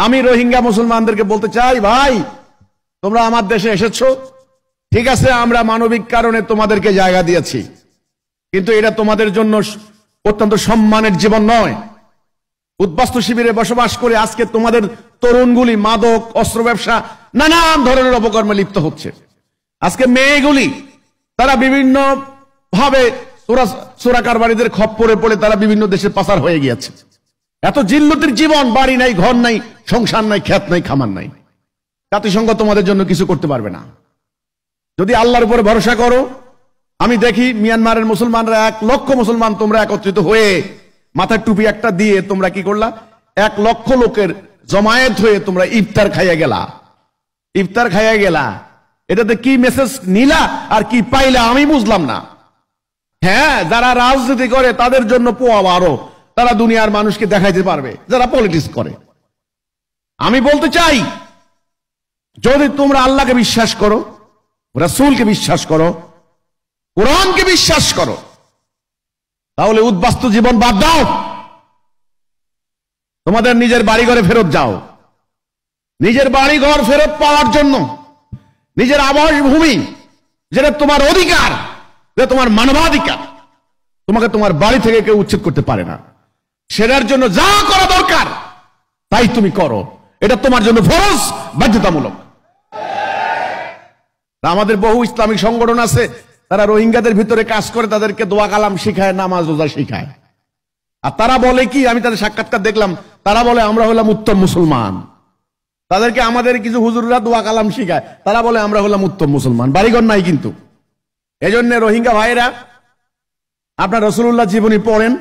আমি রোহিঙ্গা মুসলমানদেরকে বলতে চাই, ভাই তোমরা আমার দেশে এসেছো, ঠিক আছে, আমরা মানবিক কারণে তোমাদেরকে জায়গা দিয়েছি, কিন্তু এটা তোমাদের জন্য অত্যন্ত সম্মানের জীবন নয়। উদ্বাস্তু শিবিরে বসবাস করে আজকে তোমাদের তরুণগুলি মাদক, অস্ত্র ব্যবসা, নানান ধরনের অপকর্মে লিপ্ত হচ্ছে। আজকে মেয়েগুলি তারা বিভিন্ন ভাবে চোরা কারবারিদের খপ্পরে পড়ে তারা বিভিন্ন দেশে পাচার হয়ে গিয়েছে। এত জিল্লতির জীবন, বাড়ি নাই, ঘর নাই, সংসার নাই, ক্ষেত নাই, খামার নাই। জাতিসংঘ তোমাদের জন্য কিছু করতে পারবে না। যদি আল্লাহর উপরে ভরসা করো, আমি দেখি মিয়ানমারের মুসলমানরা 1 লক্ষ মুসলমান তোমরা একত্রিত হয়ে মাথার টুপি একটা দিয়ে তোমরা কি করলা, 1 লক্ষ লোকের জমায়েত হয়ে তোমরা ইফতার খাইয়া গেলা। ইফতার খাইয়া গেলা, এটাতে কি মেসেজ নিলা আর কি পাইলা আমি বুঝলাম না। হ্যাঁ, যারা রাজনীতি করে তাদের জন্য পোয়া বারো, তারা দুনিয়ার মানুষকে দেখাইতে পারবে, যারা পলিটিক্স করে। আমি বলতে চাই, যদি তোমরা আল্লাহকে বিশ্বাস করো, রাসূলকে বিশ্বাস করো, কোরআনকে বিশ্বাস করো, তাহলে উদ্বাস্তু জীবন বাদ দাও, তোমাদের নিজের বাড়িঘরে ফেরত যাও। নিজের বাড়িঘর ফেরত পাওয়ার জন্য, নিজের আবাসভূমি যেটা তোমার অধিকার, যেটা তোমার মানবাধিকার, তোমাকে তোমার বাড়ি থেকে কেউ উচ্ছেদ করতে পারে না। সেটার জন্য যা করা দরকার তাই তুমি করো, এটা তোমার জন্য ফরজ, বাধ্যতামূলক। আমাদের বহু ইসলামিক সংগঠন আছে, তারা রোহিঙ্গাদের ভিতরে কাজ করে, তাদেরকে দোয়া কালাম শিখায়, নামাজ রোজা শিখায়। আর তারা বলে কি, আমি তাদের সাক্ষাৎকার দেখলাম, তারা বলে আমরা হলাম উত্তম মুসলমান। তাদেরকে আমাদের কিছু হুজুররা দোয়া কালাম শিখায়, তারা বলে আমরা হলাম উত্তম মুসলমান, বাড়িঘর নাই কিন্তু। এজন্য রোহিঙ্গা ভাইরা, আপনার রাসূলুল্লাহ জীবনী পড়েন,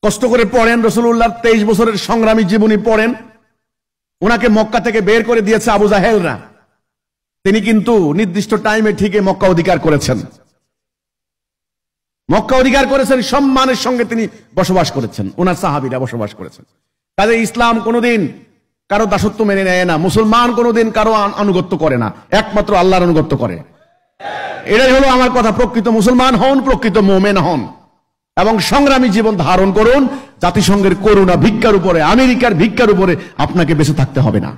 কষ্ট করে পড়েন, রাসূলুল্লাহর 23 বছরের সংগ্রামী জীবনী পড়েন। ওনাকে মক্কা থেকে বের করে দিয়েছে আবু জাহেলরা, তিনি কিন্তু নির্দিষ্ট টাইমে ঠিকই মক্কা অধিকার করেছেন। মক্কা অধিকার করেছেন, সম্মানের সঙ্গে তিনি বসবাস করেছেন, ওনার সাহাবীরা বসবাস করেছেন। কাজে ইসলাম কোনোদিন কারো দাসত্ব মেনে নেয় না, মুসলমান কোনোদিন কারো আনুগত্য করে না, একমাত্র আল্লাহর আনুগত্য করে। এটাই হলো আমার কথা। প্রকৃত মুসলমান হন, প্রকৃত মুমিন হন এবং সংগ্রামী জীবন ধারণ করুন। জাতিসংঘের করুণা ভিক্ষার উপরে, আমেরিকার ভিক্ষার উপরে আপনাকে বেঁচে থাকতে হবে না।